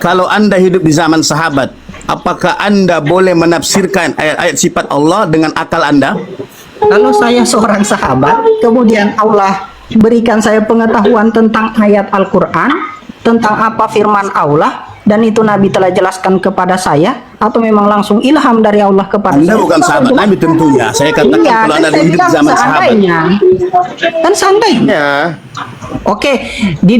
kalau Anda hidup di zaman sahabat, apakah Anda boleh menafsirkan ayat-ayat sifat Allah dengan akal Anda? Kalau saya seorang sahabat, kemudian Allah berikan saya pengetahuan tentang ayat Al-Quran, tentang apa firman Allah, dan itu Nabi telah jelaskan kepada saya, atau memang langsung ilham dari Allah kepada Anda saya. bukan sahabat Nabi tentunya. Saya katakan Iya, kalau kan Anda saya hidup di bilang zaman sahabat. seandainya. Kan seandainya. Ya. Oke, di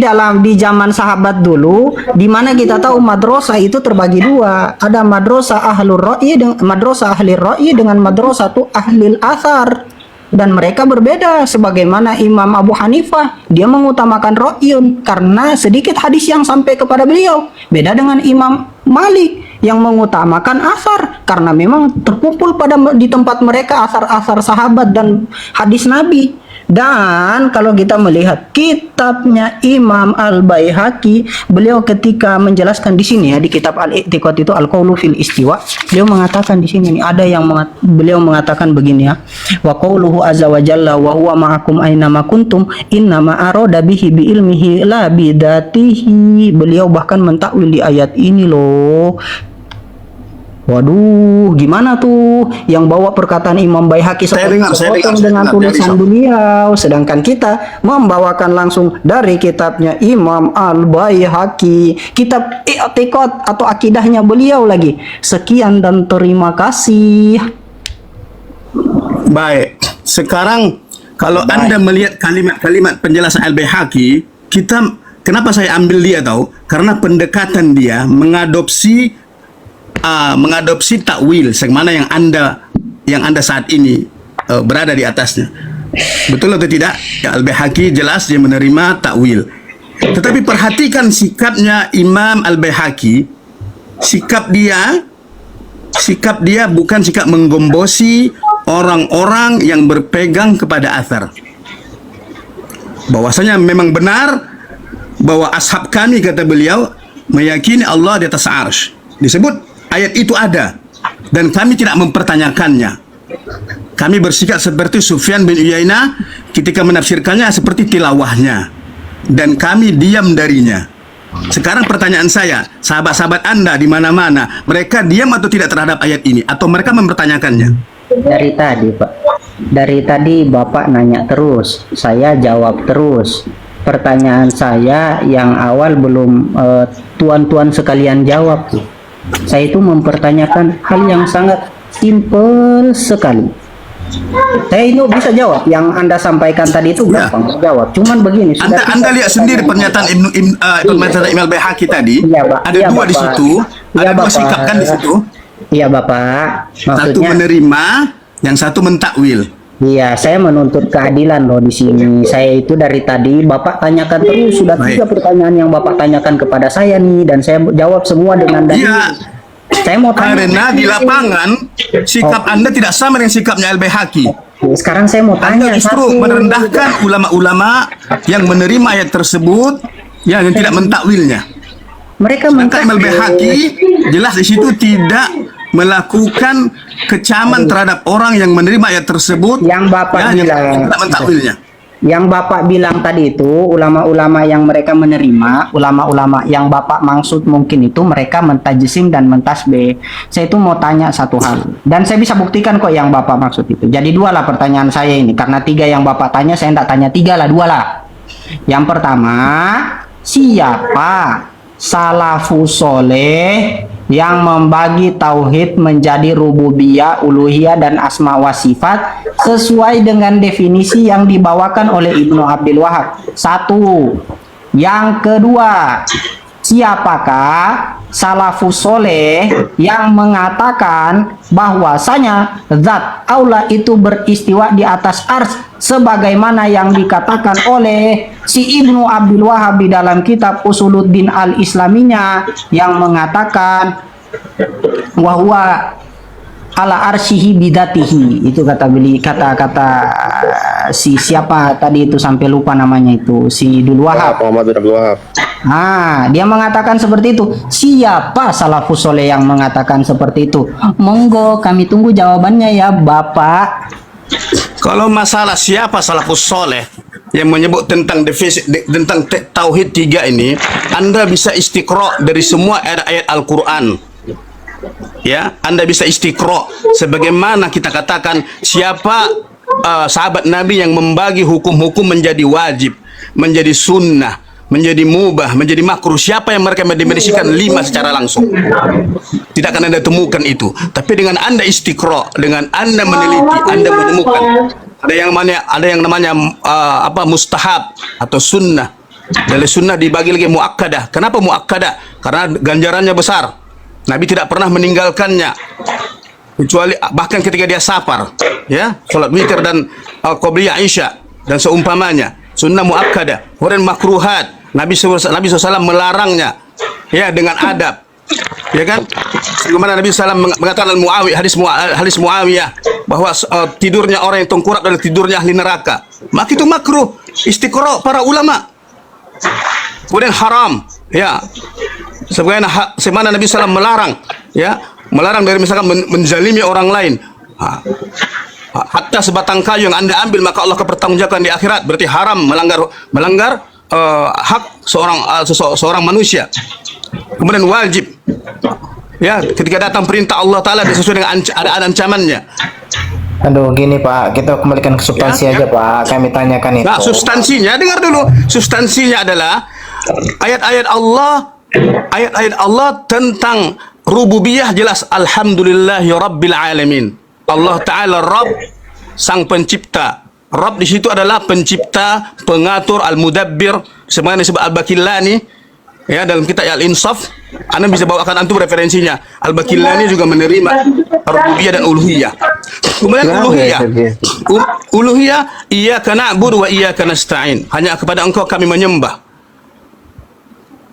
zaman sahabat dulu, di mana kita tahu madrasah itu terbagi dua. Ada madrasah ahlur ra'yi dengan madrasah ahli ra'yi dengan madrasah tu ahlil athar. Dan mereka berbeda, sebagaimana Imam Abu Hanifah, dia mengutamakan ra'yun karena sedikit hadis yang sampai kepada beliau. Beda dengan Imam Malik yang mengutamakan asar karena memang terkumpul di tempat mereka asar-asar sahabat dan hadis Nabi. Dan kalau kita melihat kitabnya Imam Al-Baihaqi, beliau ketika menjelaskan di sini ya, di kitab Al-I'tiqad itu Al-Qaulu fil Istiwa, beliau mengatakan di sini nih, ada yang beliau mengatakan begini ya. Wa qauluhu azza wa jalla wa huwa ma'akum aina ma kuntum innama arada bihi bi ilmihi la bidatihi. Beliau bahkan mentakwil di ayat ini loh. Waduh, gimana tuh yang bawa perkataan Imam Baihaqi sepotong dengan tulisan beliau, sedangkan kita membawakan langsung dari kitabnya Imam Al-Baihaqi, kitab I'tiqad atau akidahnya beliau lagi. Sekian dan terima kasih. Baik. Sekarang kalau Anda melihat kalimat-kalimat penjelasan Al-Baihaqi, kenapa saya ambil dia tahu? Karena pendekatan dia mengadopsi takwil sebagaimana yang anda saat ini berada di atasnya. Betul atau tidak? Ya, Al-Baihaqi jelas dia menerima takwil. Tetapi perhatikan sikapnya Imam Al-Baihaqi. Sikap dia bukan sikap menggombosi orang-orang yang berpegang kepada athar. Bahwasanya memang benar bahwa ashab kami, kata beliau, meyakini Allah di atas arsy. Disebut ayat itu ada dan kami tidak mempertanyakannya. Kami bersikap seperti Sufyan bin Uyainah ketika menafsirkannya seperti tilawahnya dan kami diam darinya. Sekarang pertanyaan saya, sahabat-sahabat Anda di mana-mana, mereka diam atau tidak terhadap ayat ini atau mereka mempertanyakannya? Dari tadi, Pak. Dari tadi Bapak nanya terus, saya jawab terus. Pertanyaan saya yang awal belum tuan-tuan sekalian jawab. Saya itu mempertanyakan hal yang sangat simpel sekali. Saya itu bisa jawab yang Anda sampaikan tadi itu gampang jawab. Cuman begini, Anda lihat sendiri pernyataan Imam Al-Baihaqi tadi. Iya, ada dua di situ. Ada dua sikap kan di situ. Iya, Bapak. Maksudnya, satu menerima, yang satu mentakwil. Iya, saya menuntut keadilan loh di sini. Saya itu dari tadi Bapak tanyakan terus, sudah 3 pertanyaan yang Bapak tanyakan kepada saya nih, dan saya jawab semua dengan dalil. Iya. Saya mau tanya. Karena di lapangan sikap Anda tidak sama dengan sikapnya Al-Baihaqi. Sekarang saya mau tanya. Anda justru merendahkan ulama-ulama yang menerima ayat tersebut, yang tidak mentakwilnya. Mereka Imam Al-Baihaqi jelas di situ tidak melakukan kecaman terhadap orang yang menerima ayat tersebut yang Bapak bilang, tidak mentakwilnya. Yang Bapak bilang tadi itu ulama-ulama yang mereka menerima, ulama-ulama yang Bapak maksud mungkin itu mereka mentajsim dan mentasbih. Saya itu mau tanya satu hal dan saya bisa buktikan kok yang Bapak maksud itu. Jadi 2 lah pertanyaan saya ini, karena 3 yang Bapak tanya saya tidak tanya 3 lah, 2 lah. Yang pertama, siapa salafus soleh yang membagi tauhid menjadi rububiyah, uluhiyah, dan asma wa sifat sesuai dengan definisi yang dibawakan oleh Ibnu Abdul Wahab? 1. Yang kedua, siapakah salafus soleh yang mengatakan bahwasanya zat Allah itu beristiwa di atas ars sebagaimana yang dikatakan oleh si Ibnu Abdul Wahab di dalam kitab Usuluddin al-Islaminya, yang mengatakan wahwa ala arsyihi bidatihi. Itu kata si siapa tadi itu, sampai lupa namanya itu, si Abdul Wahab. Muhammad bin Abdul Wahab. Dia mengatakan seperti itu. Siapa salafus soleh yang mengatakan seperti itu? Monggo kami tunggu jawabannya ya Bapak. Kalau masalah siapa salafus soleh yang menyebut tentang tentang tauhid 3 ini, Anda bisa istiqra dari semua ayat-ayat Al-Quran. Ya, Anda bisa istiqra sebagaimana kita katakan siapa sahabat Nabi yang membagi hukum-hukum menjadi wajib, menjadi sunnah, menjadi mubah, menjadi makruh. Siapa yang mereka mendefinisikan 5 secara langsung? Tidak akan Anda temukan itu. Tapi dengan Anda istiqra, dengan Anda meneliti, Anda menemukan ada yang namanya mustahab atau sunnah. Dari sunnah dibagi lagi muakkadah. Kenapa muakkadah? Karena ganjarannya besar. Nabi tidak pernah meninggalkannya, kecuali bahkan ketika dia safar, ya, salat witir dan qobliyah isya dan seumpamanya. Sunnah muakkadah. Kemudian makruhat, Nabi SAW melarangnya, ya, dengan adab, ya kan? Bagaimana Nabi SAW mengatakan hadis Muawiyah bahwa tidurnya orang yang tengkurap adalah tidurnya ahli neraka. Maka itu makruh, istiqra para ulama. Kemudian haram, ya, sebagaimana Nabi SAW melarang, ya, melarang dari misalkan menzalimi orang lain. Hatta sebatang kayu yang Anda ambil maka Allah akan pertanggungjawabkan di akhirat. Berarti haram melanggar hak seorang manusia. Kemudian wajib, ya, ketika datang perintah Allah Ta'ala sesuai dengan ada ancamannya. Aduh, gini Pak, kita kembalikan ke substansi aja Pak. Kami tanyakan itu. Nah, substansinya, dengar dulu. Substansinya adalah ayat-ayat Allah tentang rububiyah jelas. Alhamdulillahi Rabbil Alamin. Allah Ta'ala Rabb, sang pencipta. Rabb di situ adalah pencipta, pengatur, al-mudabbir, sebagaimana disebut Al-Bakillani, ya, dalam kitab Al-Insaf. Anda bisa bawakan antum referensinya. Al-Bakillani juga menerima rububiyah dan uluhiyah. Kemudian uluhiyah, iyyaka na'budu wa iyyaka nasta'in. Hanya kepada Engkau kami menyembah.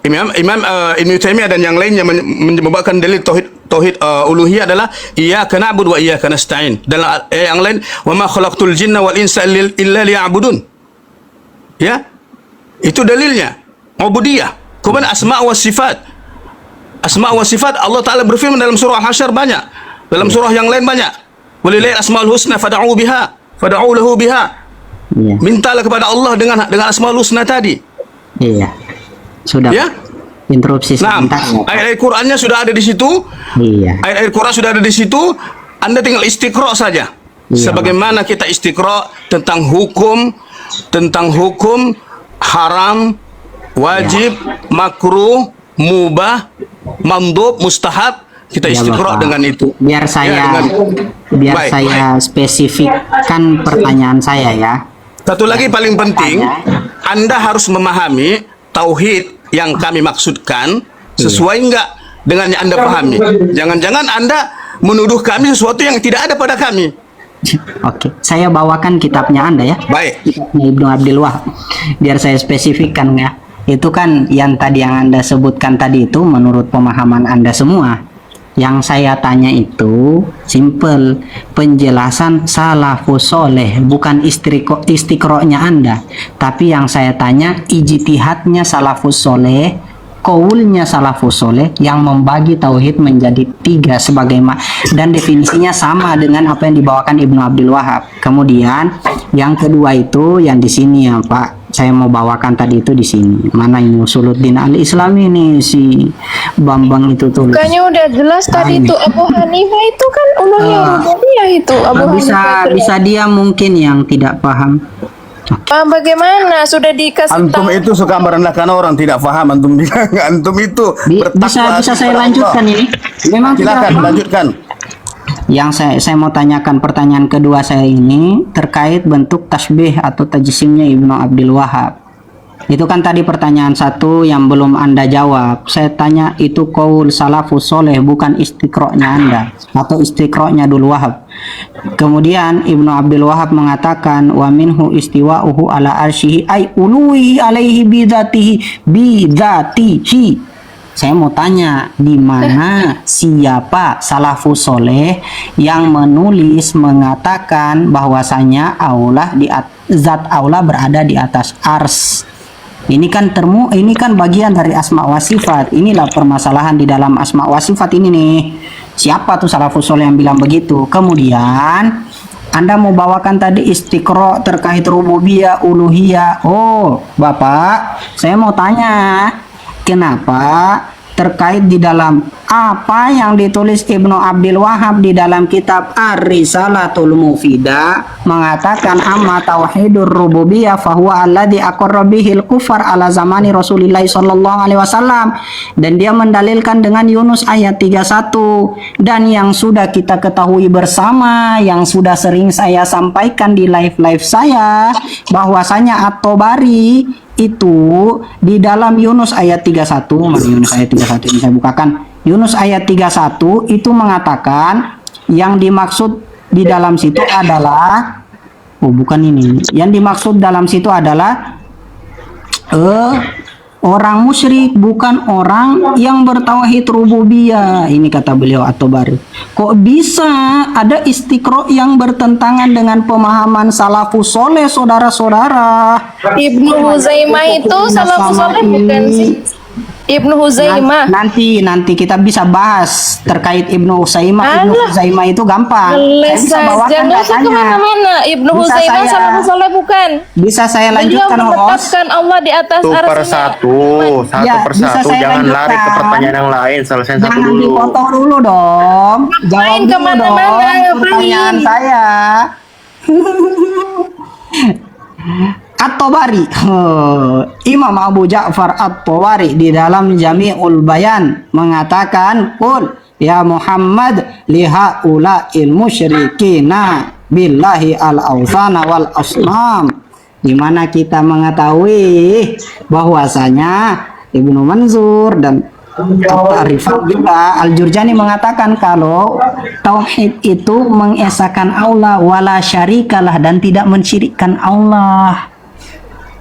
Imam Ibnu Taimiyah dan yang lainnya membawakan dalil tauhid uluhiyah adalah iyyaka na'budu wa iyyaka nasta'in. Dalam ayat yang lain, wa ma khalaqtul jinna wal insa illa liya'budun. Ya, itu dalilnya ubudiyah. Kemudian asma wa sifat. Asma wa sifat Allah Ta'ala berfirman dalam surah Al-Hasyr banyak, dalam surah yang lain banyak. Walillahi asmaul husna fad'u lahu biha. Iya. Mintalah kepada Allah dengan asmaul husna tadi. Iya. Sudah. Ya? Interupsi Nah, sebentar. ayat-ayat Qur'annya sudah ada di situ. Iya. Ayat-ayat Qur'an sudah ada di situ. Anda tinggal istiqra saja. Iya. Sebagaimana kita istiqra tentang hukum haram, wajib, makruh, mubah, mandub, mustahab, kita Iya, istiqra Bapak. dengan itu. Biar saya Baik. saya spesifikkan pertanyaan saya ya. Satu lagi paling penting, Anda harus memahami tauhid yang kami maksudkan sesuai enggak dengan yang Anda pahami. Jangan-jangan Anda menuduh kami sesuatu yang tidak ada pada kami. Oke, saya bawakan kitabnya Anda ya. Baik. Kitabnya Ibnu Abdul Wahab. Biar saya spesifikkan ya. Itu kan yang tadi yang Anda sebutkan tadi itu menurut pemahaman Anda semua. Yang saya tanya itu simple, penjelasan salafus soleh, bukan istiqro'nya Anda. Tapi yang saya tanya ijtihadnya salafus soleh, kaulnya salafus soleh yang membagi tauhid menjadi 3 sebagaimana dan definisinya sama dengan apa yang dibawakan Ibnu Abdul Wahab. Kemudian yang kedua itu yang di sini ya Pak. Saya mau bawakan tadi itu di sini. Mana ini Usuluddin Al-Islam ini si Bambang itu tulis. Bukannya udah jelas tadi ini. itu Abu Hanifah itu kan uluhiyah rububiyah itu Abu Hanifah. Bisa dia mungkin yang tidak paham. Bagaimana sudah dikasih Antum tahu? itu suka merendahkan orang, tidak paham antum. Antum itu Bisa saya lanjutkan ini. Memang Silakan tidak. lanjutkan. Yang saya mau tanyakan pertanyaan kedua saya ini terkait bentuk tasbih atau tajsimnya Ibnu Abdul Wahab. Itu kan tadi pertanyaan satu yang belum Anda jawab. Saya tanya itu qaul salafus soleh bukan istiqro'nya Anda atau istiqro'nya Abdul Wahab. Kemudian Ibnu Abdul Wahab mengatakan wa minhu istiwa'uhu ala arsyihi ay uluhi alaihi bidzatihi. Saya mau tanya di mana siapa salafus soleh yang menulis mengatakan bahwasanya Allah zat Allah berada di atas ars. Ini kan bagian dari asma wa sifat. Inilah permasalahan di dalam asma wa sifat ini nih. Siapa tuh salafus soleh yang bilang begitu? Kemudian Anda mau bawakan tadi istiqra terkait rububiyah, uluhiyah. Oh, Bapak, saya mau tanya, kenapa terkait di dalam apa yang ditulis Ibnu Abdul Wahab di dalam kitab Ar-Risalatul Mufidah mengatakan amma tauhidur rububiyah fahuwa alladzi aqarra bihil kufar ala zamani Rasulillah sallallahu alaihi wasallam, dan dia mendalilkan dengan Yunus ayat 31, dan yang sudah kita ketahui bersama, yang sudah sering saya sampaikan di live-live saya, bahwasanya At-Tabari itu di dalam Yunus ayat 31, mana Yunus ayat 31 ini saya bukakan. Yunus ayat 31 itu mengatakan yang dimaksud di dalam situ adalah, oh bukan ini. Yang dimaksud dalam situ adalah orang musyrik, bukan orang yang bertauhid rububiyah. Ini kata beliau At-Tabari. Kok bisa ada istiqra yang bertentangan dengan pemahaman salafus soleh, saudara-saudara? Ibnu Huzaimah itu salafus soleh bukan sih? Ibnu Huzaimah. Nanti kita bisa bahas terkait Ibnu Huzaimah. Ibnu Huzaimah itu gampang. Les saja, nggak usah kemana-mana. Ibnu Huzaimah salafus soleh bukan? Bisa saya lanjutkan, Beliau menetapkan Allah di atas Satu per arsy-Nya. satu Ya, bisa persatu, saya jangan lanjutkan. lari ke pertanyaan yang lain, selesai satu Jangan dulu. dipotong dulu dong. Jawab Ngapain dulu kemana-mana, dong ngapain? pertanyaan saya. At-Tabari, Imam Abu Ja'far At-Tabari di dalam Jami'ul Bayan mengatakan, "Qul ya Muhammad liha ula'il musyrikina billahi al-awthana wal asnam." Di mana kita mengetahui bahwasanya Ibnu Manzur dan Arifat juga Al-Jurjani mengatakan kalau tauhid itu mengesahkan Allah wala syarikalah, dan tidak mensyirikkan Allah.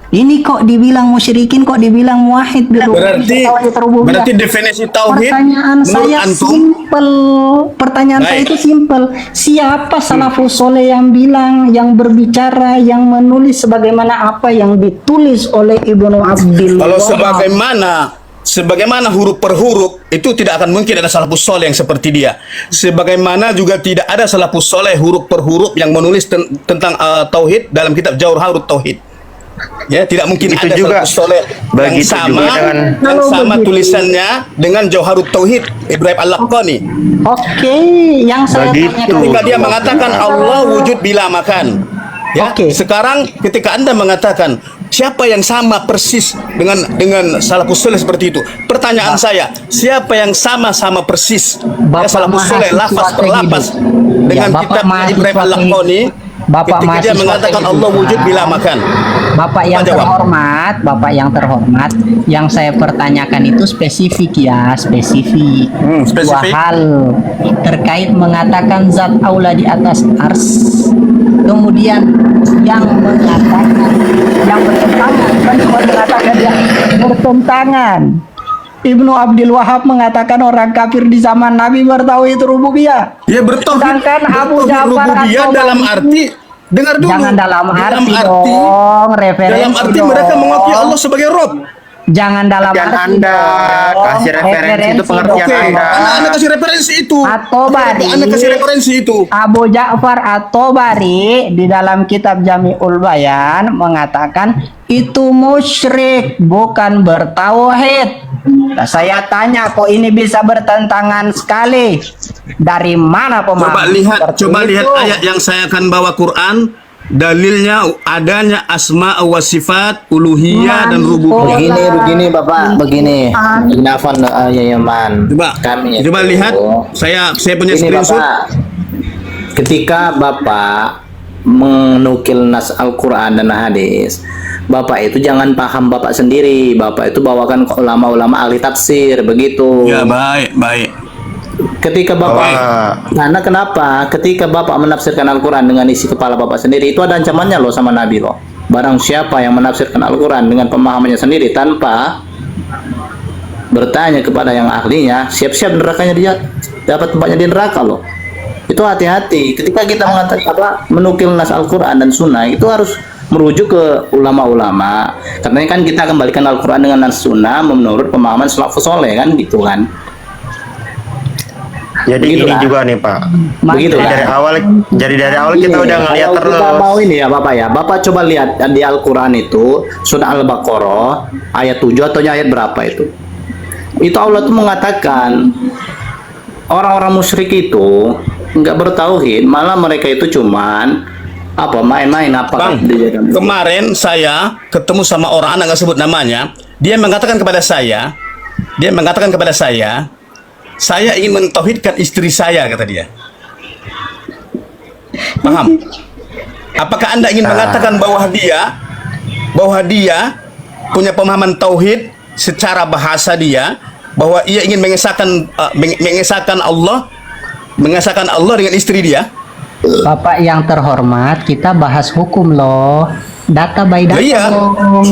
Ini kok dibilang musyrikin, kok dibilang muwahhid? Berarti definisi tauhid Pertanyaan menurut saya antum simpel. Pertanyaan saya itu simpel. Siapa salafus soleh yang bilang, yang berbicara, yang menulis sebagaimana apa yang ditulis oleh Ibnu Abdul kalau Wahab? sebagaimana huruf per huruf itu tidak akan mungkin ada salafus soleh yang seperti dia. Sebagaimana juga tidak ada salafus soleh huruf per huruf yang menulis tentang tauhid dalam kitab Jawharut Tauhid. Ya, tidak mungkin Begitu ada juga. salafus soleh yang Begitu sama juga dengan- yang sama begitu. tulisannya dengan Jawharut Tauhid Ibrahim Al-Laqani. Oke, yang saya Begitu. tanyakan Ketika dia mengatakan Allah wujud bila makan. Ya, Oke. sekarang ketika Anda mengatakan siapa yang sama persis dengan salafus soleh seperti itu? Pertanyaan saya, siapa yang sama persis Bapak salafus soleh mahasiswa lafaz per lafaz kehidupan. dengan Ya, Bapak kitab mahasiswa Ibrahim Al-Laqani Bapak ketika dia mahasiswa mengatakan kehidupan. Allah wujud bila makan? Bapak yang Apa jawab? terhormat, Bapak yang terhormat, yang saya pertanyakan itu spesifik ya, spesifik. Spesifik. Dua hal terkait mengatakan zat aula di atas ars. Kemudian yang mengatakan yang bertentangan, bukan cuma mengatakan yang bertentangan. Ibnu Abdul Wahab mengatakan orang kafir di zaman Nabi bertauhid rububiyah. Ya bertauhid, Sedangkan Abu Ja'far rububiyah atau dalam arti, dengar dulu. Jangan dalam arti dong, referensi dalam arti dong. mereka mengakui Allah sebagai Rob. Jangan dalam Pengertian arti Anda, dong. kasih referensi itu pengertian Oke, Anda. Anda kasih referensi itu. At-Tabari. Anda kasih referensi itu. Abu Ja'far At-Tabari di dalam kitab Jami'ul Bayan mengatakan itu musyrik, bukan bertauhid. Nah, saya tanya, kok ini bisa bertentangan sekali? Dari mana pemahaman Coba seperti lihat itu? ayat yang saya akan bawa Quran. Dalilnya adanya asma wa sifat, uluhiyah dan rububiyah. Begini Bapak, begini. Inafan ya Man. Coba itu, lihat. Saya punya Ini screenshot. Bapak, ketika Bapak menukil nas Al-Quran dan hadis, Bapak itu jangan paham Bapak sendiri. Bapak itu bawakan ke ulama-ulama ahli tafsir, begitu. Ya, baik. Ketika Bapak, karena kenapa? Ketika Bapak menafsirkan Al-Quran dengan isi kepala Bapak sendiri, itu ada ancamannya loh sama Nabi loh. Barang siapa yang menafsirkan Al-Quran dengan pemahamannya sendiri tanpa bertanya kepada yang ahlinya, siap-siap nerakanya dia dapat tempatnya di neraka loh. Itu hati-hati. Ketika kita mengatakan menukil nas Al-Quran dan Sunnah, itu harus merujuk ke ulama-ulama. Karena kan kita kembalikan Al-Quran dengan nas Sunnah menurut pemahaman salafus soleh kan, gitu kan. Jadi ini Begitulah. juga nih Pak. Begitu Jadi lah. dari awal kita udah ngeliat Kalau terus. kita mau ini ya Bapak ya. Bapak coba lihat di Al-Quran itu surah Al-Baqarah ayat 7 atau ayat berapa itu. Itu Allah tuh mengatakan orang-orang musyrik itu nggak bertauhid, malah mereka itu cuman apa main-main apa Bang, kemarin saya ketemu sama orang, anak nggak sebut namanya. Dia mengatakan kepada saya, saya ingin mentauhidkan istri saya, kata dia. Paham? Apakah Anda ingin mengatakan bahwa dia punya pemahaman tauhid secara bahasa dia, bahwa ia ingin mengesahkan Allah dengan istri dia? Bapak yang terhormat, kita bahas hukum loh. Data by data Iya. dong.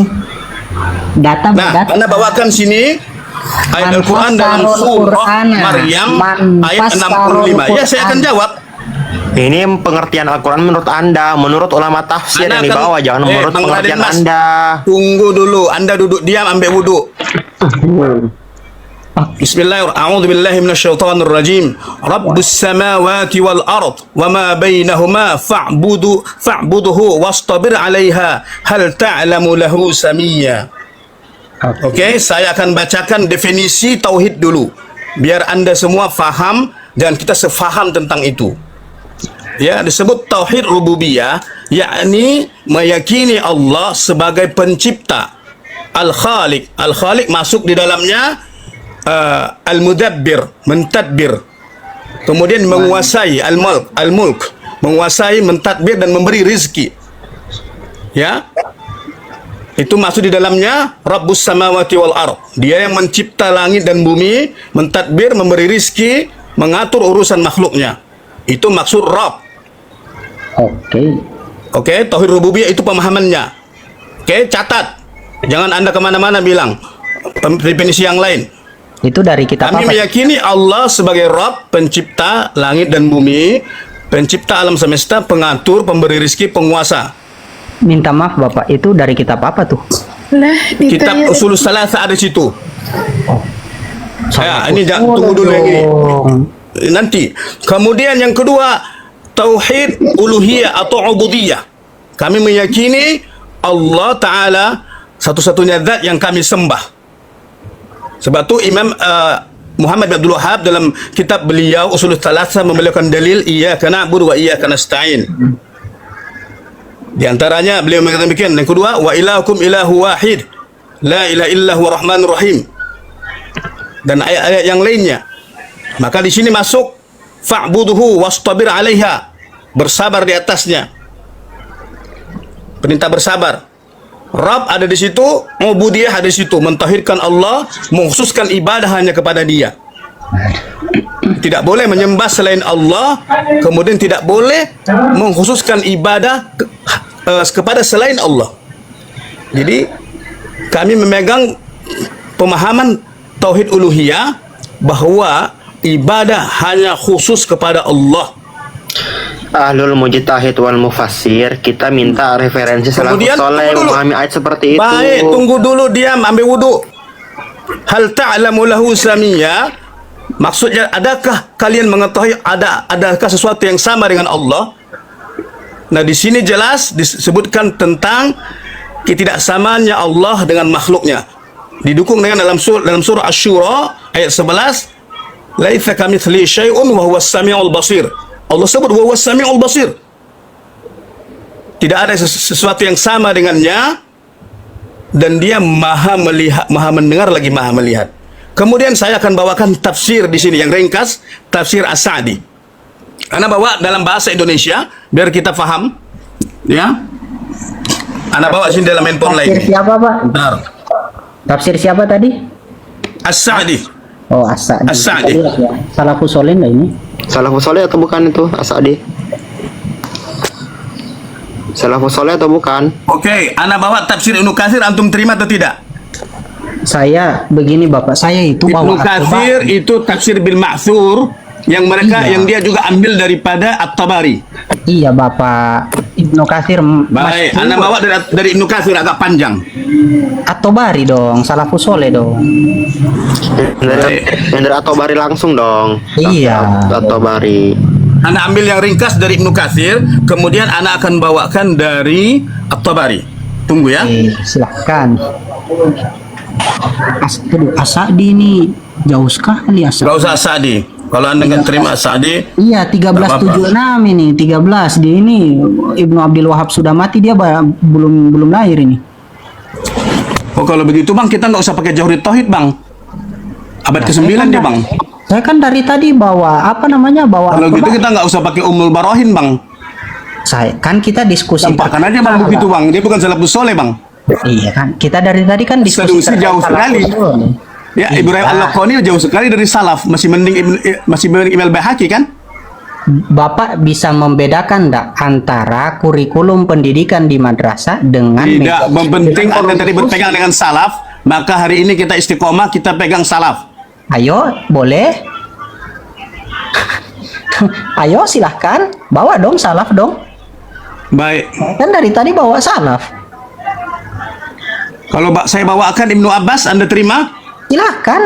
Data by Nah, data. Anda bawakan sini ayat Al-Quran dalam surah Maryam ayat 65. Ya, saya akan jawab. Ini pengertian Al-Quran menurut Anda, menurut ulama tafsir Anda yang akan- dibawa, jangan menurut Bang pengertian Raden Mas, Anda. Tunggu dulu, Anda duduk diam, ambil wudhu. Bismillahirrahmanirrahim. A'udzu billahi minasyaitonir rajim. Rabbus samawati wal ard wa ma bainahuma fa'budhu wastabir 'alaiha hal ta'lamu lahu samiyya. Oke, saya akan bacakan definisi tauhid dulu biar Anda semua faham dan kita sefaham tentang itu. Ya, disebut tauhid rububiyah, yakni meyakini Allah sebagai pencipta, al-khaliq. Al-khaliq masuk di dalamnya al-mudabbir, mentadbir. Kemudian menguasai al-mulk, menguasai, mentadbir dan memberi rizki. Ya. Itu masuk di dalamnya Rabbus samawati wal ard. Dia yang mencipta langit dan bumi, mentadbir, memberi rizki, mengatur urusan makhluknya. Itu maksud Rabb. Oke, tauhid rububiyah itu pemahamannya. Oke, catat. Jangan Anda kemana-mana bilang definisi yang lain. Itu dari kita Kami apa? meyakini Allah sebagai Rabb, pencipta langit dan bumi, pencipta alam semesta, pengatur, pemberi rizki, penguasa. Minta maaf Bapak, itu dari kitab apa tuh? Lah, Kitab ditanya. Usul Salasa ada situ. Ya, ini tunggu dulu yang ini. Nanti. Kemudian yang kedua, tauhid uluhiyah atau ubudiyah. Kami meyakini Allah Ta'ala satu-satunya zat yang kami sembah. Sebab tu Imam Muhammad bin Abdul Wahhab dalam kitab beliau Usul Salasa membelikan dalil iyyaka na'budu wa iyyaka nasta'in. Di antaranya beliau mengatakan demikian. Yang kedua, wa ilahukum ilahu wahid, la ilaha illa huwa rahmanur rahim. Dan ayat-ayat yang lainnya. Maka di sini masuk fa'buduhu wastabir 'alaiha. Bersabar di atasnya. Perintah bersabar. Rabb ada di situ, ubudiyah ada di situ, mentauhidkan Allah, mengkhususkan ibadah hanya kepada Dia. Tidak boleh menyembah selain Allah, kemudian tidak boleh mengkhususkan ibadah kepada selain Allah. Jadi kami memegang pemahaman tauhid uluhiyah bahwa ibadah hanya khusus kepada Allah. Ahlul mujtahid wal mufassir, kita minta referensi salafus Kemudian, soleh tunggu dulu. memahami ayat seperti itu. Baik, tunggu dulu, diam, ambil wudhu. Hal ta'lamu lahu samiyya, maksudnya adakah kalian mengetahui adakah sesuatu yang sama dengan Allah? Nah, di sini jelas disebutkan tentang ketidaksamaannya Allah dengan makhluknya. Didukung dengan dalam surah Asy-Syura ayat 11, laitsa kamitslihi syai'un wa huwas samiul basir. Allah sebut wa huwas samiul basir. Tidak ada sesuatu yang sama dengannya, dan Dia maha melihat, maha mendengar lagi maha melihat. Kemudian saya akan bawakan tafsir di sini yang ringkas, tafsir As-Sa'di. Ana bawa dalam bahasa Indonesia biar kita faham, ya. Ana bawa sini dalam handphone lain. Tafsir siapa Pak? Bentar. Tafsir siapa tadi? As-Sa'di. Oh, As-Sa'di. As-Sa'di. Salafus Soleh nggak ini? Salafus soleh atau bukan itu, As-Sa'di? Salafus soleh atau bukan? Oke, ana bawa tafsir Ibnu Katsir, antum terima atau tidak? Saya begini Bapak, saya itu Ibnu bawa Katsir itu tafsir bil ma'thur yang mereka Iya. yang dia juga ambil daripada At-Tabari. Iya Bapak. Ibnu Katsir. Baik, Anda bawa dari Ibnu Katsir agak panjang. Atau Bari dong, Salafus Soleh dong. Dari At-Tabari langsung dong. Iya. At-Tabari. Anda ambil yang ringkas dari Ibnu Katsir, kemudian Anda akan bawakan dari At-Tabari. Tunggu ya. Silahkan. As-Sa'di ini jauh sekali As-Sa'di. Gak usah Sa'di. Kalau Anda nggak terima Sa'di, Iya, 1376 ini, 13 di ini Ibnu Abdul Wahab sudah mati, dia belum lahir ini. oh kalau begitu Bang, kita nggak usah pakai Jauhrid Tauhid Bang. Abad ke-9 dia Bang. Saya kan dari tadi bawa bawa Kalau gitu Al-Quran. kita nggak usah pakai Ummul Barohin Bang. Saya kan kita diskusi Tampakkan aja Bang begitu Bang. Dia bukan Salafus Soleh Bang. Iya kan, kita dari tadi kan diskusi Sedusi jauh terkait sekali. Salafus Soleh. Ya, Ibrahim Al-Laqani jauh sekali dari salaf. Masih mending Imam Baihaqi kan? Bapak bisa membedakan enggak antara kurikulum pendidikan di madrasah dengan Tidak penting dengan Anda tadi berpegang dengan salaf, maka hari ini kita istiqomah, kita pegang salaf. Ayo, boleh? Ayo silahkan, bawa dong salaf dong. Baik. Kan dari tadi bawa salaf. Kalau saya bawakan Ibnu Abbas, Anda terima? Silahkan.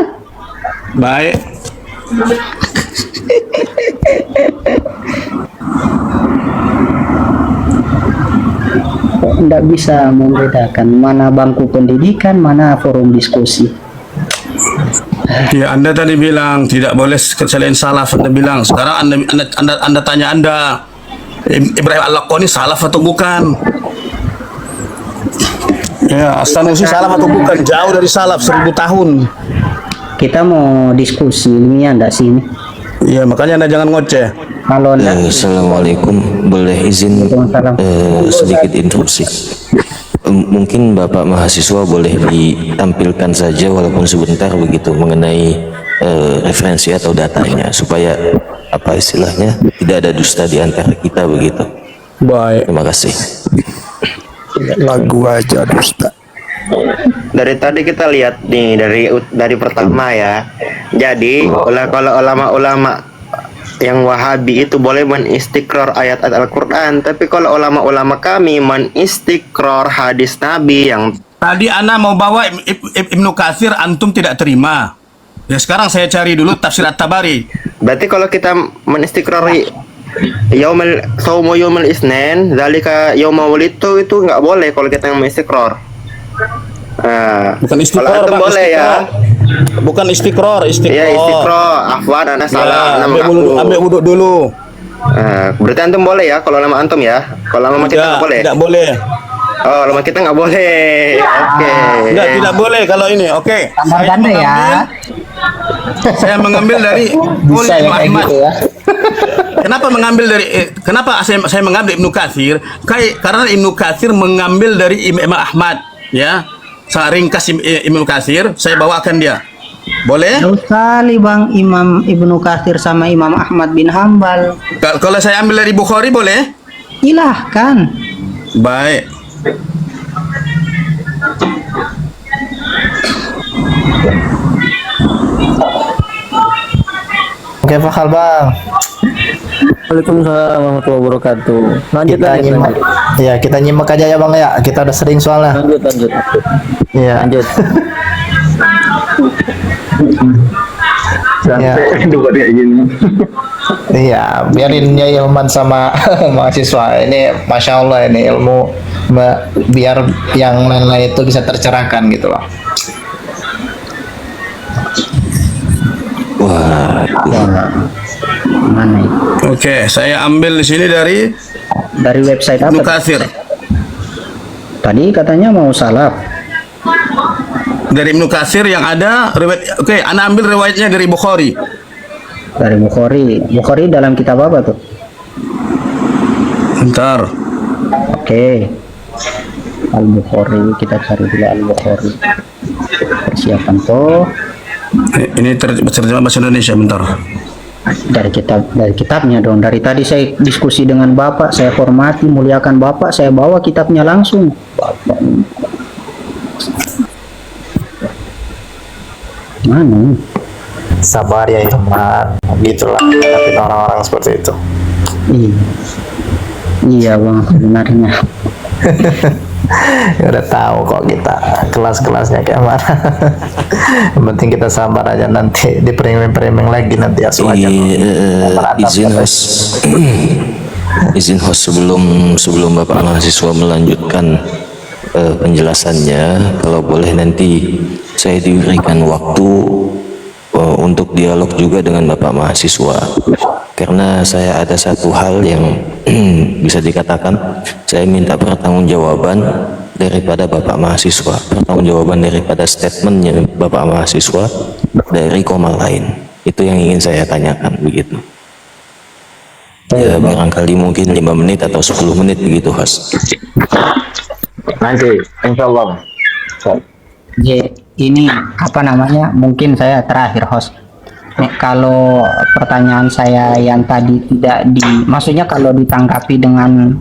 Baik. Tidak bisa membedakan mana bangku pendidikan, mana forum diskusi. Ya, Anda tadi bilang tidak boleh selain salaf. Anda bilang sekarang Anda tanya Ibrahim Al-Laqani salaf atau bukan? Ya, As-Sanusi salaf atau bukan? Jauh dari salaf 1000 tahun. Kita mau diskusi ilmiah enggak sih ini? Iya, makanya Anda jangan ngoceh. Kalau enggak, Assalamualaikum, boleh izin Waalaikumsalam. sedikit interupsi. Mungkin Bapak mahasiswa boleh ditampilkan saja walaupun sebentar begitu mengenai referensi atau datanya supaya apa istilahnya tidak ada dusta di antara kita begitu. Baik. Terima kasih. Lagu aja dusta. Dari tadi kita lihat nih dari pertama ya. Jadi kalau ulama-ulama yang Wahabi itu boleh menistiqrar ayat-ayat Al-Quran, tapi kalau ulama-ulama kami menistiqrar hadis Nabi yang Tadi Ana mau bawa Ibnu Katsir, antum tidak terima. Ya sekarang saya cari dulu tafsir At-Tabari. berarti kalau kita menistiqrar yaumul saumu yaumul isnin, zalika yauma wulidtu itu nggak boleh kalau kita yang menistiqrar. Bukan Kalau istiqrar, antum Pak, boleh ya. Bukan istiqrar, Ya istiqrar, afwan ana salah, nama ambil aku. wudhu dulu. Berarti antum boleh ya kalau nama antum ya. Kalau nama kita nggak boleh. Tidak boleh. Oh, nama kita nggak boleh. Oke. Tidak boleh kalau ini. Oke. tambah ganda ya. Saya mengambil dari Bisa ya kayak Ahmad. gitu ya. Kenapa saya mengambil Ibnu Katsir? Karena Ibnu Katsir mengambil dari Imam Ahmad, ya. Saya ringkas Ibnu Katsir, saya bawakan dia. Boleh? Jauh sekali Bang Imam Ibnu Katsir sama Imam Ahmad bin Hambal. Kalau saya ambil dari Bukhari boleh? Silahkan. Baik. Oke, Pak Hal, Bang. Waalaikumsalam warahmatullahi wabarakatuh. Lanjut Kita lanjut, nyimak. lanjut. Ya, kita nyimak aja ya, Bang ya. Kita udah sering soalnya. Lanjut. Iya. Lanjut. Ya. Iya, biarin ya Ilman sama mahasiswa. Ini Masya Allah ini ilmu biar yang lain-lain itu bisa tercerahkan gitu loh. Wah, Mana itu? Oke, saya ambil di sini dari Dari website Ibnu apa? Katsir. Tadi katanya mau salaf. Dari Ibnu Katsir yang ada riwayat. Oke, Ana ambil riwayatnya dari Bukhari. Dari Bukhari. Bukhari dalam kitab apa tuh? Bentar. Oke. Al-Bukhari, kita cari dulu Al-Bukhari. Persiapan tuh Ini terjemah bahasa Indonesia, bentar. dari kitabnya dong. Dari tadi saya diskusi dengan Bapak, saya hormati, muliakan Bapak, saya bawa kitabnya langsung. Bapak. Mana? Sabar ya Ilman. Gitulah. Tapi orang-orang seperti itu. Iya. Iya bang, sebenarnya. Ya udah tahu kok kita kelas-kelasnya kayak mana. Yang penting kita sabar aja, nanti di framing lagi nanti ya semuanya. Izin host, izin host sebelum Bapak mahasiswa melanjutkan penjelasannya, kalau boleh nanti saya diberikan waktu untuk dialog juga dengan Bapak mahasiswa, karena saya ada satu hal yang bisa dikatakan saya minta pertanggungjawaban daripada Bapak mahasiswa, pertanggungjawaban daripada statementnya Bapak mahasiswa dari koma lain. Itu yang ingin saya tanyakan begitu. Ya, barangkali mungkin 5 menit atau 10 menit begitu, host. Nanti, insya Allah. Ini apa namanya? Mungkin saya terakhir host. Kalau pertanyaan saya yang tadi maksudnya kalau ditanggapi dengan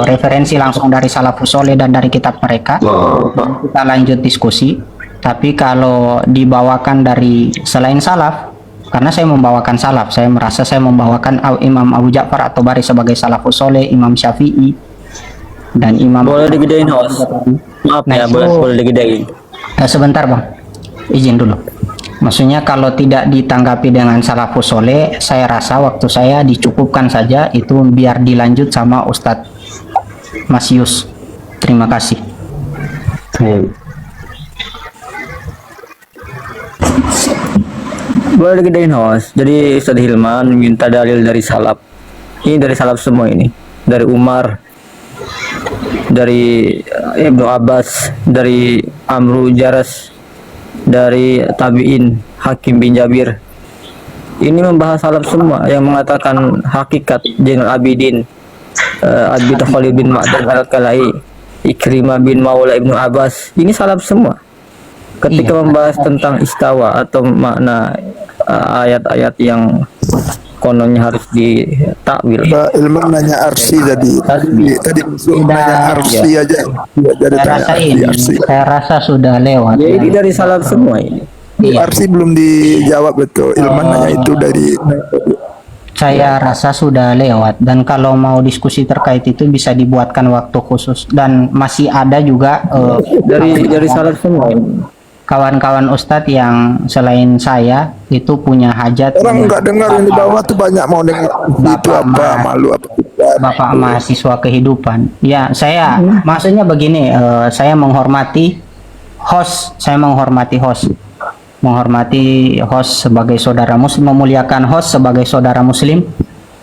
referensi langsung dari Salafus Soleh dan dari kitab mereka, kita lanjut diskusi. Tapi kalau dibawakan dari selain salaf, karena saya membawakan salaf, saya merasa saya membawakan Imam Abu Ja'far At-Tabari sebagai Salafus Soleh, Imam Syafi'i, dan Imam. Boleh digedein host. Maaf Nah, ya, itu- boleh digedein. Sebentar bang, izin dulu. Maksudnya kalau tidak ditanggapi dengan salafus soleh, saya rasa waktu saya dicukupkan saja, itu biar dilanjut sama Ustadz Mas Yus. Terima kasih. Boleh digedein host. Jadi Ustadz Hilman minta dalil dari salaf. Ini dari salaf semua ini. Dari Umar, dari Ibnu Abbas, dari Amru Jaras, dari Tabi'in, Hakim bin Jabir. Ini membahas salaf semua yang mengatakan hakikat Zainal Abidin, Abi Khalid bin Ma'dan Al-Kalai, Ikrimah bin Maula Ibnu Abbas. Ini salaf semua. Ketika membahas tentang istawa atau makna ayat-ayat yang kononnya harus ditakwil. Ilman nanya arsi tadi. Tadi nanya arsi aja. Jadi Saya tanya rasa arsi, ini, arsi. saya rasa sudah lewat. Ya, ini dari salaf semua ini. Iya. Arsi belum dijawab betul. Ilman nanya itu dari Saya rasa sudah lewat, dan kalau mau diskusi terkait itu bisa dibuatkan waktu khusus, dan masih ada juga Dari salaf semua ini. kawan-kawan Ustadz yang selain saya itu punya hajat. orang nggak dengar yang di bawah tuh banyak mau dengar itu apa malu apa. Bapak mahasiswa kehidupan. Ya, saya maksudnya begini, saya menghormati host sebagai saudara muslim, memuliakan host sebagai saudara muslim.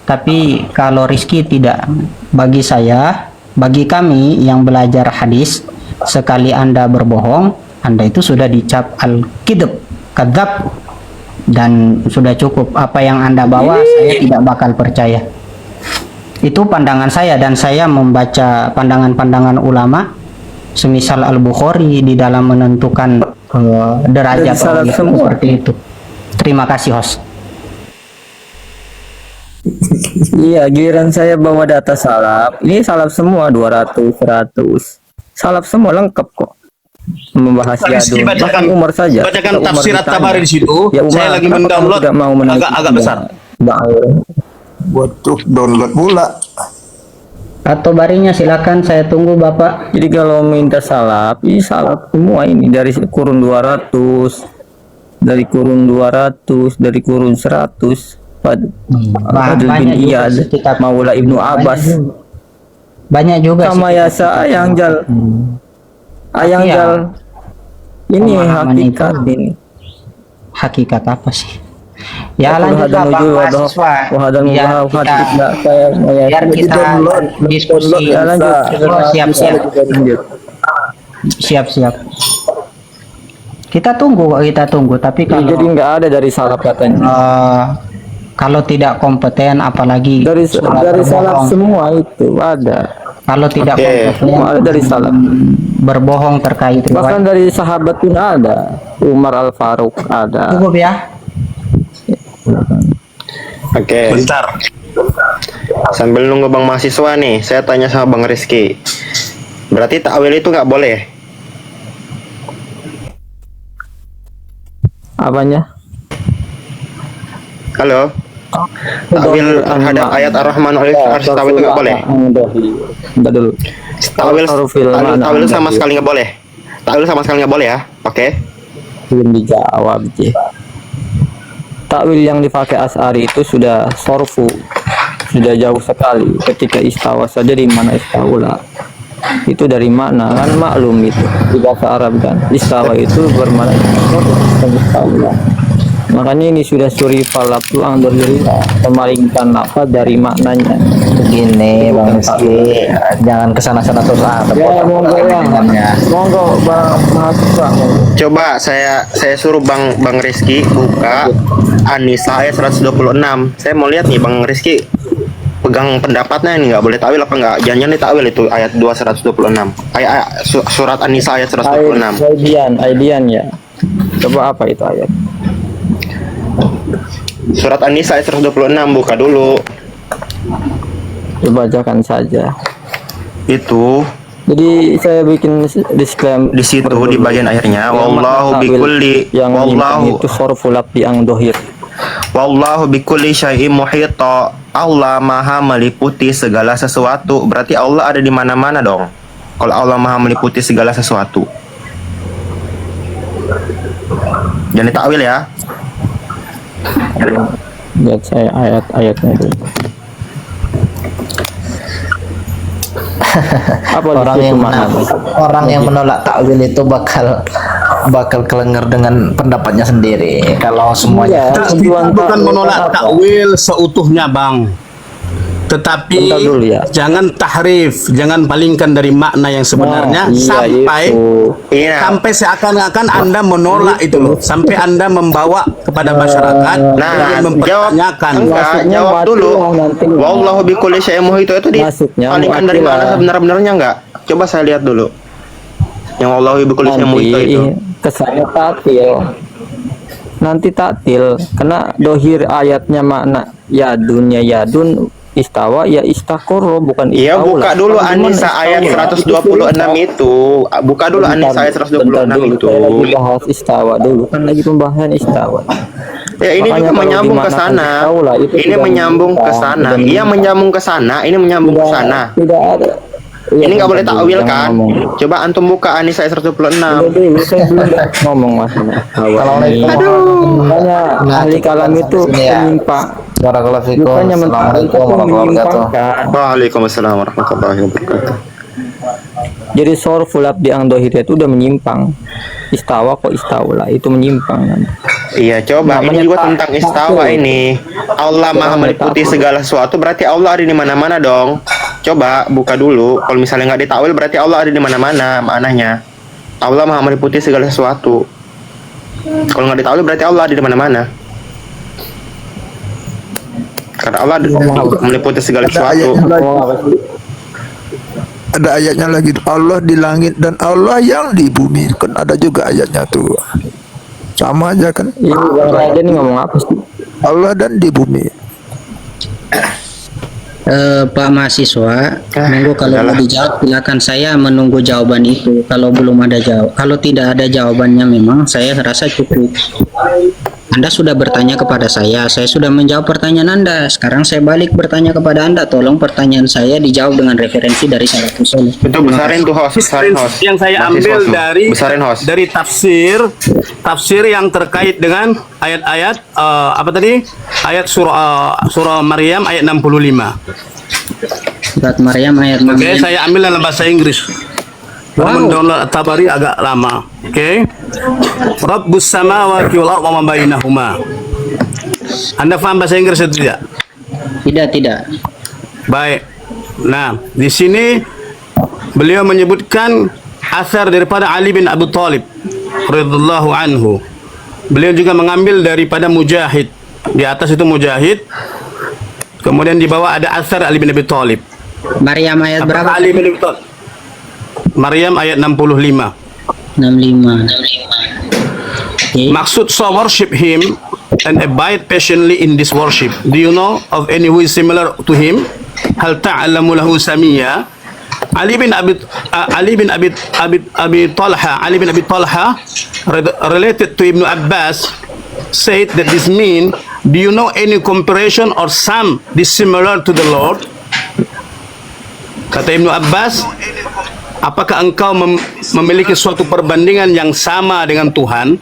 Tapi kalau Rizky tidak, bagi saya, bagi kami yang belajar hadis, sekali Anda berbohong, Anda itu sudah dicap al-kidab, kadzab, dan sudah cukup. Apa yang Anda bawa, saya tidak bakal percaya. Itu pandangan saya, dan saya membaca pandangan-pandangan ulama semisal Al-Bukhari di dalam menentukan derajat Dari salaf orang semua. seperti itu. Terima kasih host. Iya, giliran saya bawa data salaf. Ini salaf semua 200, 100. Salaf semua lengkap kok. Membahas Rizky, jadul. Bahkan Umar saja. bacakan Umar tafsir ditanya. At-Tabari di situ. Ya, Umar, Saya lagi kenapa kamu mendownload tidak mau meneliti agak besar. Buat tuh download pula. Atau barinya silakan, saya tunggu Bapak. Jadi kalau minta salaf, ini salaf semua ini dari kurun 200, dari kurun 200, dari kurun 100. Fadl bin banyak juga Iyad, sih kitab. Maula Ibnu Abbas, Banyak juga sama sih Yasa Ayang Jal. Ayang Tapi ya, Jal. Ini pemahaman hakikat itu. ini. hakikat apa sih? Ya Wa lanjut hadal Bapak wujud wa mahasiswa. hadal Biar mubah kita, biar Jadi kita download diskusi. Ya, lanjut. Oh, siap-siap. Lanjut. Siap-siap. Kita tunggu, tapi Jadi kalau nggak ada dari salaf katanya. kalau tidak kompeten, apalagi Dari sudah salaf berbohong. semua itu ada. Kalau tidak kompeten, Semua ada dari salaf. berbohong terkait Bahkan riwayat. dari sahabat pun ada. Umar Al-Faruq ada. Cukup ya. Oke. Bentar. Sambil nunggu Bang mahasiswa nih, saya tanya sama Bang Rizky. Berarti takwil itu nggak boleh? Apanya? Halo? Takwil terhadap ayat Ar-Rahman al-Arsy takwil itu nggak boleh. Enggak dulu. Takwil Sorofil makna takwil sama dohir. sekali nggak boleh. Takwil sama sekali nggak boleh ya. Oke. Belum dijawab, Ci. Takwil yang dipakai Asy'ari itu sudah sorfu, sudah jauh sekali. Ketika istawa saja di mana istaula, itu dari makna kan maklum itu di bahasa Arab kan. Istawa itu bermakna istaula. Makanya ini sudah suri falaplu ang dohiri, memalingkan apa dari maknanya. Begini Bang Rizky, jangan kesana-sana terus Ya, monggo ya. Monggo Bang mahasiswa. Coba saya suruh Bang Rizky buka An-Nisa ayat 126. Saya mau lihat nih Bang Rizky pegang pendapatnya ini, nggak boleh takwil apa nggak? Jangan ditakwil itu ayat 2 126. Surat An-Nisa ayat 126. Aidian ya. Coba apa itu ayat? Surat An-Nisa ayat 126, buka dulu. Dibacakan saja. Itu Jadi saya bikin disclaimer di situ di bagian akhirnya wallahu bikulli yang wallahu itu sorfu labdi ang dohir. wallahu bikulli syai'in muhita. Allah Maha meliputi segala sesuatu. Berarti Allah ada di mana-mana dong. Kalau Allah Maha meliputi segala sesuatu. Jangan ditakwil ya. Lihat saya ayat-ayatnya dulu. Apa orang yang menolak takwil itu bakal kelenger dengan pendapatnya sendiri. Kalau semuanya Kita bukan menolak takwil seutuhnya, Bang. Tetapi Bentar dulu ya. jangan tahrif, jangan palingkan dari makna yang sebenarnya Iya. sampai seakan-akan Anda menolak itu loh, sampai Anda membawa kepada masyarakat Nah, ingin mempertanyakan. enggak, jawab dulu. Wallahu bikulli syai'in muhita itu dipalingkan dari mana sebenar-benarnya enggak? Coba saya lihat dulu. Yang wallahu bikulli syai'in muhita itu. Kesannya nanti taktil karena dohir ayatnya makna yadun istawa ya istakoro bukan Iya, istaula. buka dulu Kan gimana An-Nisa ayat istaula? 126 itu. Buka dulu An-Nisa ayat 126 itu. Saya lagi bahas istawa dulu kan lagi pembahasan istawa. Ya, ini Makanya juga kalau menyambung ke dimaknakan sana. istaula, itu Ini sudah menyambung ke menyambung. sana. Iya, menyambung ke sana. Ini menyambung ke sana. Tidak ada. Iya, Ini nggak boleh bentar takwil dulu, jangan kan? ngomong. Coba antum buka An-Nisa ayat 126. Saya belum ngomong mas. Makanya ahli kalam itu penyimpang. Barakallahu Bukannya Assalamualaikum warahmatullahi wabarakatuh. menyimpangkan. Waalaikumsalam warahmatullahi wabarakatuh. Jadi sorful abdi ang dohir itu udah menyimpang. Istawa kok istaula itu menyimpang kan. Iya, coba Namanya ini juga tak- tentang istawa takwil. ini. Allah Maha meliputi segala sesuatu, berarti Allah ada di mana-mana dong. Coba buka dulu. Kalau misalnya nggak ditakwil, berarti Allah ada di mana-mana maknanya. Allah Maha meliputi segala sesuatu. Kalau nggak ditakwil, berarti Allah ada di mana-mana. Karena Allah meliputi segala sesuatu. Ada ayatnya lagi, Allah di langit dan Allah yang di bumi. Kan ada juga ayatnya tuh. Sama aja kan, Ini Bang Raden ini ngomong apa sih? Allah dan di bumi. Pak mahasiswa, monggo kalau udahlah. mau dijawab silakan, saya menunggu jawaban itu. Kalau belum ada jawab, kalau tidak ada jawabannya memang saya rasa cukup. Anda sudah bertanya kepada saya sudah menjawab pertanyaan Anda. Sekarang saya balik bertanya kepada Anda, tolong pertanyaan saya dijawab dengan referensi dari salafus saleh. Itu besarin tuh host, besarin host. Yang saya Mahasiswa ambil tuh. dari besarin host. tafsir yang terkait dengan ayat-ayat apa tadi? Ayat surah Maryam ayat 65. Surat Maryam ayat Oke, 65. saya ambil dalam bahasa Inggris. Mendownload Tabari agak lama. Oke. Rabbus samawati wal ardi wa ma bainahuma. Anda paham bahasa Inggris itu tidak? Tidak. Baik. Nah, di sini beliau menyebutkan asar daripada Ali bin Abi Thalib radhiyallahu anhu. Beliau juga mengambil daripada Mujahid. Di atas itu Mujahid. Kemudian di bawah ada asar Ali bin Abi Thalib. Maryam ayat berapa? Apakah Ali bin Abi Thalib? Maryam ayat 65. 65. Oke. Maksud so worship him and abide patiently in this worship. Do you know of any who is similar to him? Hal ta'lamu lahu samiyya? Ali bin Abi Talha related to Ibn Abbas said that this mean Do you know any comparison or some dissimilar to the Lord? Kata Ibnu Abbas, apakah engkau memiliki suatu perbandingan yang sama dengan Tuhan?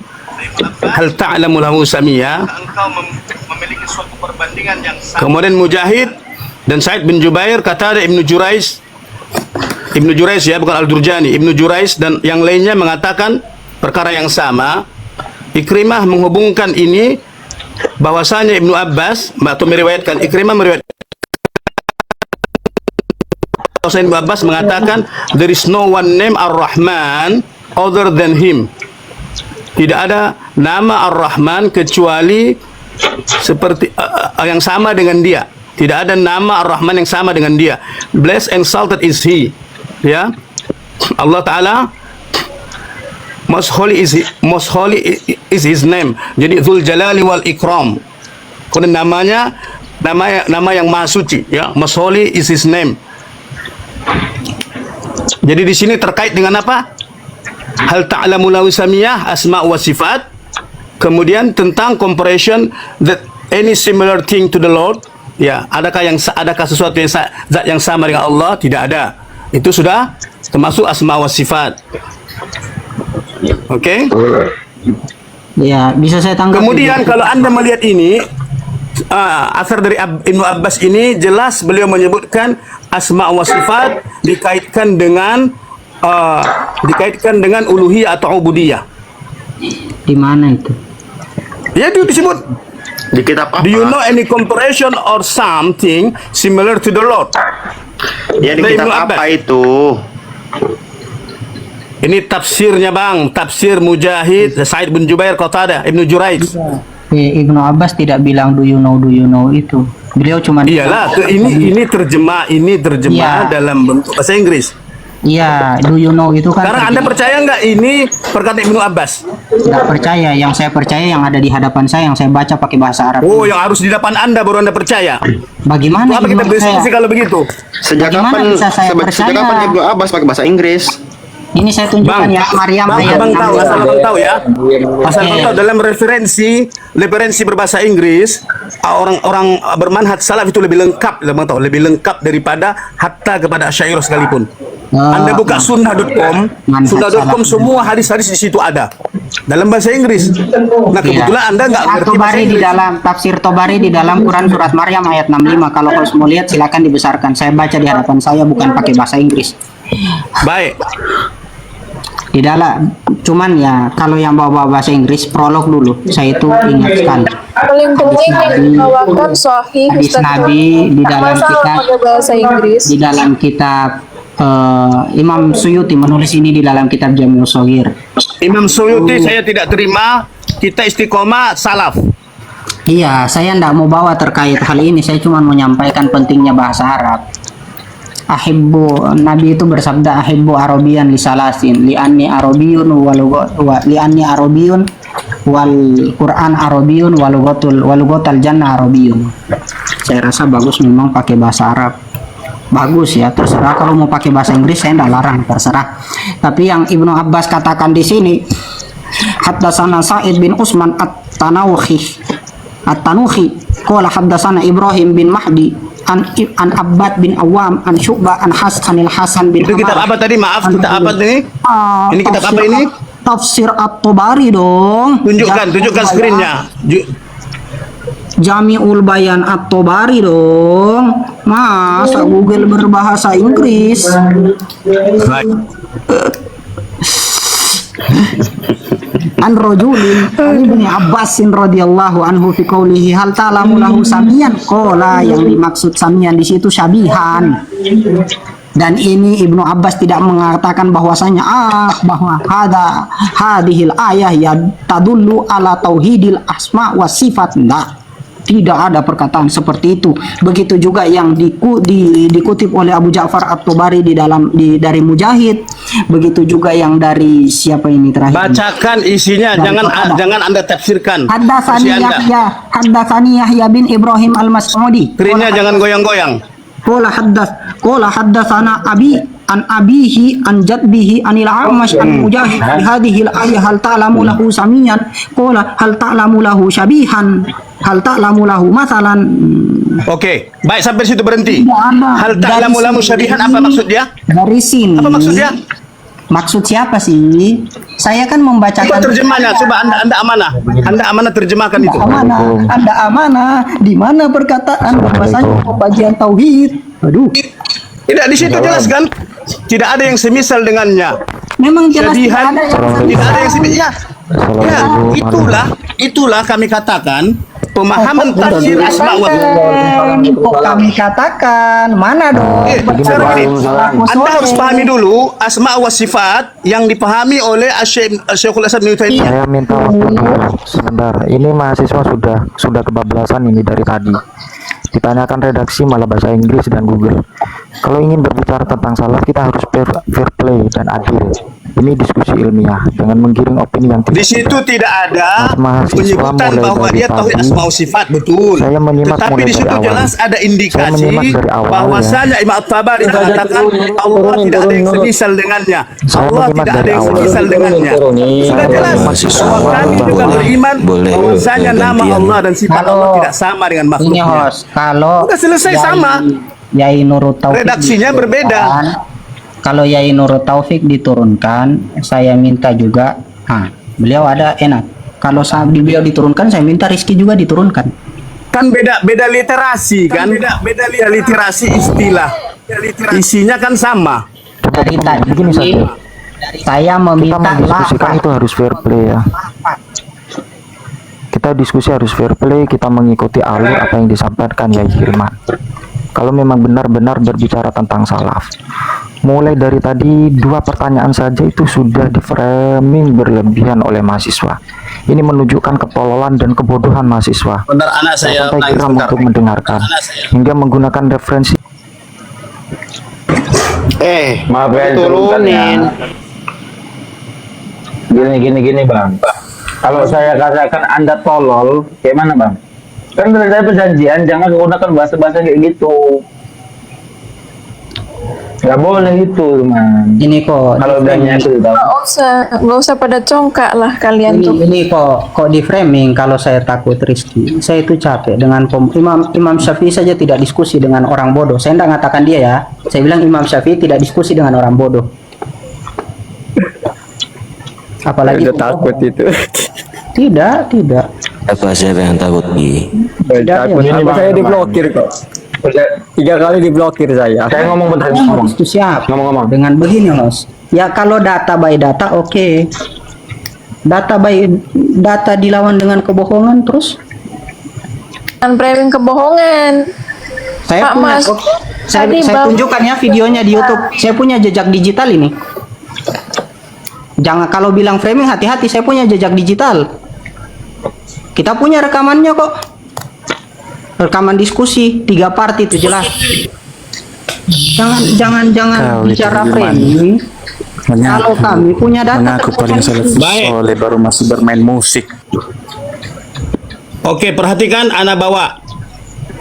Hal ta'lamu lahu samia? Kemudian Mujahid dan Sa'id bin Jubair, kata ada Ibnu Jurais ya, bukan Al-Durjani, Ibnu Jurais dan yang lainnya mengatakan perkara yang sama. Ikrimah menghubungkan ini bahwasanya Ibnu Abbas atau meriwayatkan, Ikrimah meriwayatkan Ibnu Abbas mengatakan there is no one name Ar-Rahman other than him. Tidak ada nama Ar-Rahman kecuali seperti yang sama dengan dia. Tidak ada nama Ar-Rahman yang sama dengan dia. Blessed and exalted is he. Ya. Allah Ta'ala most holy is his name. Jadi Dzul Jalali wal Ikram. Kemudian nama yang maha suci, ya. Most holy is his name. Jadi di sini terkait dengan apa? Hal ta'lamu lahu samiyah, asma wa sifat. Kemudian tentang comparison that any similar thing to the Lord. Ya, adakah sesuatu yang zat yang sama dengan Allah? Tidak ada. Itu sudah termasuk asma wa sifat. Oke? Ya, bisa saya tanggapi. Kemudian kalau Anda melihat ini, asar dari Ibnu Abbas ini jelas beliau menyebutkan asma wa sifat dikaitkan dengan uluhiyah atau ubudiyah. Di mana itu? Ya, itu disebut Di kitab apa? Do you know any comparison or something similar to the Lord? Ya, di Dari kitab Ibnu apa Abbas. itu? Ini tafsirnya bang, tafsir Mujahid, Sa'id bin Jubair, Qatadah, Ibnu Jurais. Ibnu Abbas tidak bilang do you know itu. Beliau cuma Iyalah, ini terjemah Iya. dalam bentuk bahasa Inggris. Iya, do you know itu kan. Sekarang Anda percaya nggak ini perkataan Ibnu Abbas? Tidak percaya. Yang saya percaya yang ada di hadapan saya, yang saya baca pakai bahasa Arab. Oh, yang harus di depan Anda baru Anda percaya. Bagaimana? Apa kita Ibnu berdiskusi saya- kalau begitu? Sejak Bagaimana kapan bisa saya sejak percaya? kapan Ibnu Abbas pakai bahasa Inggris? Ini saya tunjukkan ya Maryam ayat Abang tahu, 16. asal abang tahu ya. Asal abang tahu dalam referensi berbahasa Inggris, orang bermanhaj salaf itu lebih lengkap, abang tahu, lebih lengkap daripada hatta kepada Asy'ariyah sekalipun. Anda buka sunnah.com, sunnah.com semua hadis-hadis di situ ada dalam bahasa Inggris. Nah, kebetulan Anda nggak ngerti bahasa Tobari di Inggris. dalam tafsir Tobari di dalam Quran surat Maryam ayat 65. Kalau harus mau lihat silakan dibesarkan. Saya baca di hadapan saya bukan pakai bahasa Inggris. Baik. Di dalam cuman ya kalau yang bawa bahasa Inggris prolog dulu. Saya itu ingat sekali. Paling penting yang dibawakan sahih Hadis Ustaz. Nabi di Tak dalam masalah kitab pakai bahasa Inggris. di dalam kitab Imam Suyuti menulis ini di dalam kitab Jami'us Shaghir. Imam Suyuti saya tidak terima, kita istiqomah salaf. Iya, saya tidak mau bawa terkait hal ini. Saya cuma menyampaikan pentingnya bahasa Arab. Ahibbu, Nabi itu bersabda ahibbu arabiyan li salasin li'anni arabiyun li'anni arabiyun wal Quran arabiyun walugotal jannah arabiyun. Saya rasa bagus memang pakai bahasa Arab. Bagus ya, terserah kalau mau pakai bahasa Inggris saya tidak larang, terserah. Tapi yang Ibnu Abbas katakan di sini, haddatsana Sa'id bin Utsman at-Tanuhi qala haddatsana Ibrahim bin Mahdi an Abbad bin Awam an Syu'bah an Hasanil Hasan bin Itu kitab apa tadi? Maaf, kitab apa ini? Ini kitab apa ini? Tafsir At-Tabari dong. Tunjukkan screen-nya. Jami'ul Bayan At-Tabari dong. Masa Google berbahasa Inggris? Baik. An rajulin Ibnu Abbasin radhiyallahu anhu fi qoulihi hal ta'lamu lahu samiyan qala, yang dimaksud samiyan di situ syabihan. Dan ini Ibnu Abbas tidak mengatakan bahwasanya bahwa hadhil ayah ya tadullu ala tauhidil asma wa sifat. Tidak ada perkataan seperti itu. Begitu juga yang dikutip oleh Abu Ja'far At-Tabari dari Mujahid. Begitu juga yang dari siapa ini terakhir? Bacakan isinya, jangan Anda tafsirkan. Haddatsani Yahya bin Ibrahim Al-Mas'udi. Screen-nya jangan goyang-goyang. Qala haddatsana Abi an abihi an jaddihi anil A'mash an Mujahid bi hadhihi al-ayah hal ta'lamu lahu samiyan qala hal ta'lamu lahu syabihan hal ta'lamu lahu mathalan. Oke, baik sampai situ berhenti. Tidak ada. Hal ta'lamu Dari lahu sini. syabihan, apa maksud dia? Dari sini. Apa maksud dia? Maksud siapa sih? Saya kan Coba membacakan terjemahnya, coba Anda amanah. Anda amanah terjemahkan itu. amanah. Anda amanah di mana perkataan bahwasanya pembagian tauhid. Aduh. Tidak di situ jelas kan? Tidak ada yang semisal dengannya. Memang jelas Syabihan, tidak ada yang tidak ada yang semisal. Ya, itulah kami katakan pemahaman tafsir asma wa kok kami katakan mana dong? sekarang ini, Anda harus pahami dulu asma wa sifat yang dipahami oleh Syekhul Islam Ibnu Taimiyah. Saya minta waktu dulu sebentar. Ini mahasiswa sudah kebablasan ini dari tadi. Ditanyakan redaksi malah bahasa Inggris dan Google. Kalau ingin berbicara tentang salaf kita harus fair play dan adil. Ini diskusi ilmiah, jangan menggiring opini yang Di situ tidak ada penyebutan bahwa dia tauhid asma wa sifat, betul. Saya menyimak Tetapi mulai di situ dari awal. jelas ada indikasi menyimak dari awal, bahwasanya Imam At-Tabari mengatakan Allah tidak ada yang semisal dengannya. Allah menyimak tidak ada dari yang awal. semisal dengannya. Sudah jelas bahwa kami juga beriman Boleh. bahwasanya nama Gantian. Allah dan sifat Kalau Allah tidak sama dengan ini makhluknya. host, kalau Udah selesai sama. Yai Nurul Taufik Redaksinya berbeda. Kalau Yai Nurul Taufik diturunkan, saya minta juga. Beliau ada enak. Kalau beliau diturunkan, saya minta Rizky juga diturunkan. Kan beda literasi kan? Beda literasi istilah. Isinya kan sama. Dari tadi begini saja. saya Kita meminta mendiskusikan itu harus fair play ya. Kita diskusi harus fair play, kita mengikuti alur apa yang disampaikan Yai Hilman. Kalau memang benar-benar berbicara tentang salaf, mulai dari tadi 2 pertanyaan saja itu sudah di framing berlebihan oleh mahasiswa. Ini menunjukkan ketololan dan kebodohan mahasiswa. Benar anak saya Sampai geram untuk mendengarkan hingga menggunakan referensi. Maaf ya, turunin. Gini bang, kalau saya katakan Anda tolol, kayak mana bang? Kan dari perjanjian jangan menggunakan bahasa-bahasa kayak gitu. Gak boleh gitu man. ini kok Kalau udah nyatu Nggak usah pada congkak lah kalian tuh. ini kok di framing. Kalau saya takut Rizky, saya itu capek dengan Imam Syafi'i saja tidak diskusi dengan orang bodoh. Saya tidak mengatakan dia ya, saya bilang Imam Syafi'i tidak diskusi dengan orang bodoh. Apalagi takut itu. tidak Apa siapa yang takut Ki? Takut ini saya diblokir kok. 3 kali diblokir saya. Saya ngomong bentar, ngomong. itu siapa Ngomong. dengan begini Mas ya. Kalau data by data oke. Data by data dilawan dengan kebohongan terus Kan framing kebohongan. saya Pak punya Mas, saya tadi Bang- tunjukkan ya videonya di YouTube. Saya punya jejak digital ini. Jangan kalau bilang framing hati-hati, saya punya jejak digital. Kita punya rekamannya kok. Rekaman diskusi 3 part itu jelas. Jangan bicara framing. Kalau kami punya data Mengaku paling salafus Baik. soleh baru masih bermain musik. Oke, perhatikan anak bawa.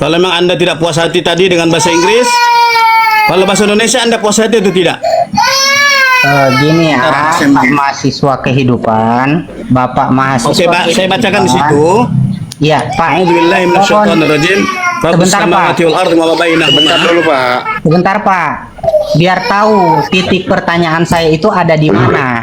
Kalau memang Anda tidak puas hati tadi dengan bahasa Inggris, kalau bahasa Indonesia Anda puas hati atau tidak? Gini ya, Pak mahasiswa kehidupan, Bapak mahasiswa. Oke, Pak, saya bacakan di situ. Iya, Pak. A'udzubillahi minasyaitonirrajim. Rabbus Sebentar, Pak. samawati wal ardi wa ma bainahuma. Bentar dulu, Pak. Sebentar, Pak. Biar tahu titik pertanyaan saya itu ada di mana.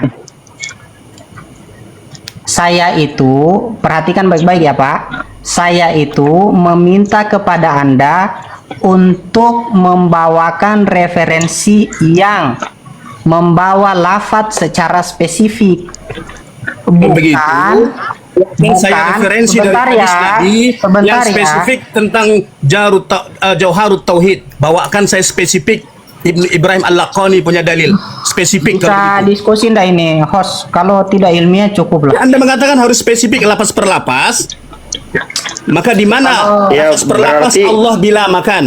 Saya itu, perhatikan baik-baik ya, Pak. Saya itu meminta kepada Anda untuk membawakan referensi yang membawa lafadz secara spesifik. Begitu. Dan saya bukan. referensi dari Sebentar hadis ya. Nabi Sebentar yang ya. spesifik tentang Jauharut Tauhid. Bawakan saya spesifik. Ibnu Ibrahim Al-Laqani punya dalil spesifik. Bisa kalau begitu. diskusi ndak ini, host? Kalau tidak ilmiah cukup lah. Anda mengatakan harus spesifik lapas per lapas. Maka di mana Ya, lapas per lapas berarti- Allah bila makan?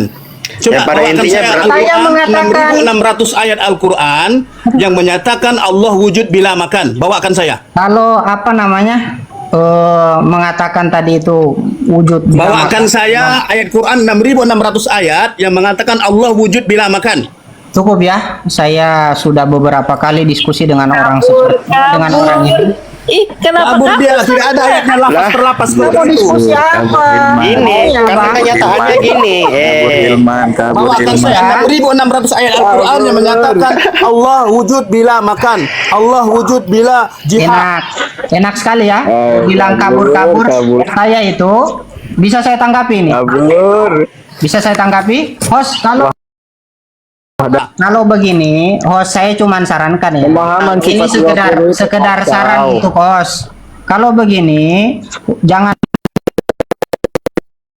Coba Ya, pada bawakan intinya saya berarti- Saya Al-Quran mengatakan- 6.600 ayat Al-Quran yang menyatakan Allah wujud bila makan. Bawakan saya. Kalau apa namanya mengatakan tadi itu wujud bila Bawakan makan. saya ayat Quran 6.600 ayat yang mengatakan Allah wujud bila makan. Cukup ya, saya sudah beberapa kali diskusi dengan orang dengan orang ini. Ih, kenapa Kabur dia, kabur? tidak ada ayatnya lapas per lapas Mau seperti itu. diskusi apa? Gini, Iya, karena Bang. kenyataannya gini. Bawakan saya 6.600 ayat Al-Quran yang menyatakan Allah wujud bila makan, Allah wujud bila jihad. Enak sekali ya. Bilang kabur-kabur. Saya itu bisa saya tanggapi nih. Bisa saya tanggapi, host. Kalau begini, host saya cuman sarankan ya. Ini sekedar saran untuk host. Kalau begini, jangan